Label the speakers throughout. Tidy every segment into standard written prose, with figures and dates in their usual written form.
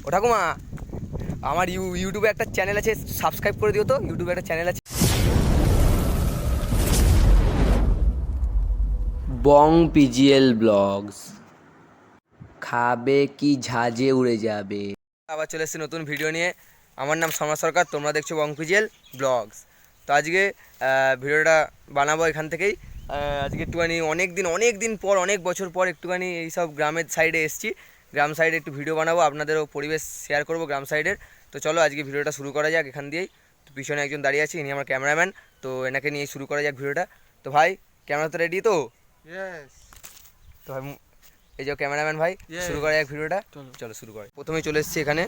Speaker 1: ও ঠাকুমা, আমার ইউটিউবে একটা চ্যানেল আছে, সাবস্ক্রাইব করে দিও তো। ইউটিউবে একটা চ্যানেল আছে,
Speaker 2: বং পিজিএল ব্লগস। খাবে কি ঝাঁঝে উড়ে যাবে।
Speaker 1: আবার চলে এসেছি নতুন ভিডিও নিয়ে। আমার নাম সম্রাট সরকার, তোমরা দেখছো বংপিজিএল ব্লগস। তো আজকে ভিডিওটা বানাবো এখান থেকেই। আজকে একটুখানি অনেক দিন পর, অনেক বছর পর একটুখানি এইসব গ্রামের সাইডে এসেছি। গ্রাম সাইডে একটু ভিডিও বানাবো, আপনাদেরও পরিবেশ শেয়ার করবো গ্রাম সাইডের। তো চলো আজকে ভিডিওটা শুরু করা যাক এখান দিয়েই। তো পিছনে একজন দাঁড়িয়ে আছে, ইনি আমার ক্যামেরাম্যান। তো এনাকে নিয়ে শুরু করা যাক ভিডিওটা। তো ভাই, ক্যামেরা তো রেডি তো? তো ভাই, এই যে ক্যামেরাম্যান ভাই, শুরু করা যাক ভিডিওটা। চলো শুরু করে। প্রথমে চলে এসেছি এখানে,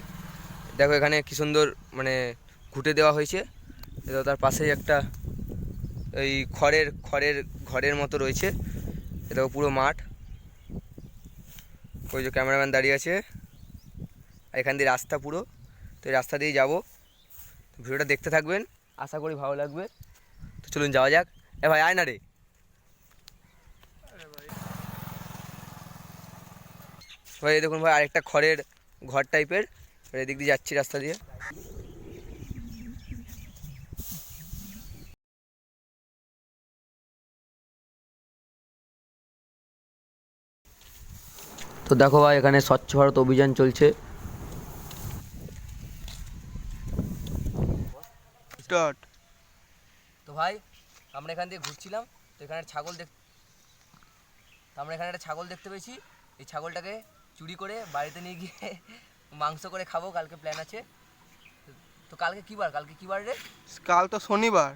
Speaker 1: দেখো এখানে কি সুন্দর মানে ঘুঁটে দেওয়া হয়েছে। এটা তার পাশেই একটা এই ঘরের মতো রয়েছে। এটা পুরো মাঠ। ওই যে ক্যামেরাম্যান দাঁড়িয়ে আছে, আর এখান দিয়ে রাস্তা পুরো। তো এই রাস্তা দিয়েই যাবো। ভিডিওটা দেখতে থাকবেন, আশা করি ভালো লাগবে। তো চলুন যাওয়া যাক। এ ভাই আয় না রে ভাই। এই দেখুন ভাই, আরেকটা ঘর টাইপের। এদিক দিয়ে যাচ্ছি রাস্তা দিয়ে। তো দেখো ভাই, এখানে স্বচ্ছ ভারত অভিযান চলছে। তো ভাই, আমরা এখান দিয়ে ঘুরছিলাম। তো এখানে আমরা এখানে একটা ছাগল দেখতে পেয়েছি। এই ছাগলটাকে চুরি করে বাড়িতে নিয়ে গিয়ে মাংস করে খাবো, কালকে প্ল্যান আছে। তো কালকে কি বার রে?
Speaker 3: কাল তো শনিবার।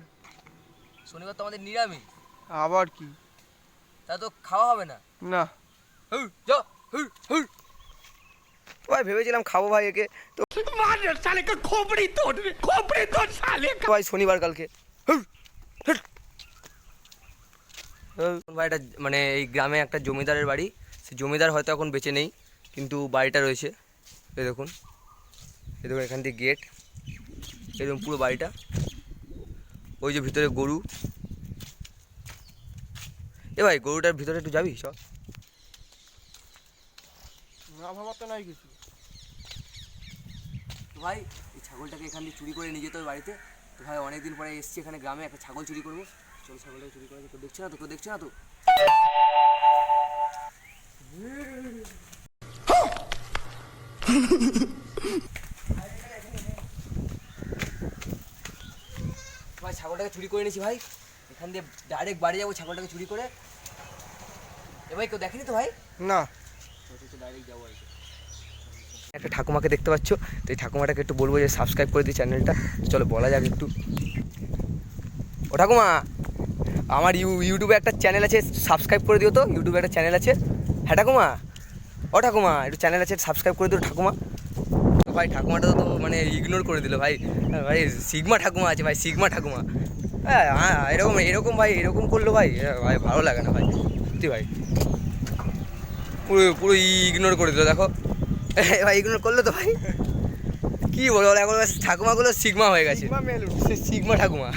Speaker 1: শনিবার তো আমাদের নিরামিষ।
Speaker 3: আবার কি?
Speaker 1: তা তো খাওয়া হবে না।
Speaker 3: না,
Speaker 1: ভাই ভেবেছিলাম খাবো ভাই একে। তো ভাই শনিবার কালকে। ভাই, এটা মানে এই গ্রামে একটা জমিদারের বাড়ি। সেই জমিদার হয়তো এখন বেঁচে নেই, কিন্তু বাড়িটা রয়েছে। এই দেখুন এখান থেকে গেট, এরকম পুরো বাড়িটা। ওই যে ভিতরে গরু। এ ভাই, গরুটার ভিতরে একটু যাবি সব?
Speaker 3: না ভাবা তো নাই কিছু।
Speaker 1: তো ভাই, এই ছাগলটাকে এখান দিয়ে চুরি করে নিয়ে যেতে হবে বাড়িতে। তো ভাই, অনেকদিন পরে এসেছি এখানে গ্রামে, একটা ছাগল চুরি করবো। চল ছাগলটাকে চুরি করা যায়। তো দেখছে না তো ভাই, ছাগলটাকে চুরি করে নিয়েছি ভাই। এখান দিয়ে ডাইরেক্ট বাড়ি যাবো ছাগলটাকে চুরি করে। এ ভাই, কেউ দেখেনি তো ভাই?
Speaker 3: না,
Speaker 1: ডাইরেক্ট যাবো। একটা ঠাকুমাকে দেখতে পাচ্ছ। তো এই ঠাকুমাটাকে একটু বলবো যে সাবস্ক্রাইব করে দিই চ্যানেলটা। চলো বলা যাক একটু। ও ঠাকুমা, আমার ইউটিউবে একটা চ্যানেল আছে, সাবস্ক্রাইব করে দিও তো। ইউটিউবে একটা চ্যানেল আছে। হ্যাঁ ঠাকুমা, ও ঠাকুমা, একটু চ্যানেল আছে, সাবস্ক্রাইব করে দিও ঠাকুমা। তো ভাই, ঠাকুমাটা তো মানে ইগনোর করে দিল ভাই। ভাই সিগমা ঠাকুমা আছে ভাই, সিগমা ঠাকুমা। হ্যাঁ হ্যাঁ, এরকম ভাই, এরকম করলো ভাই। ভাই ভালো লাগে না ভাই, সত্যি ভাই। পুরো ইগনোর করে দিল দেখো ভাই, ইগনোর করলো তো ভাই। কি বলবো, এখন ঠাকুমাগুলো সিগমা হয়ে গেছে, সিগমা ঠাকুমা।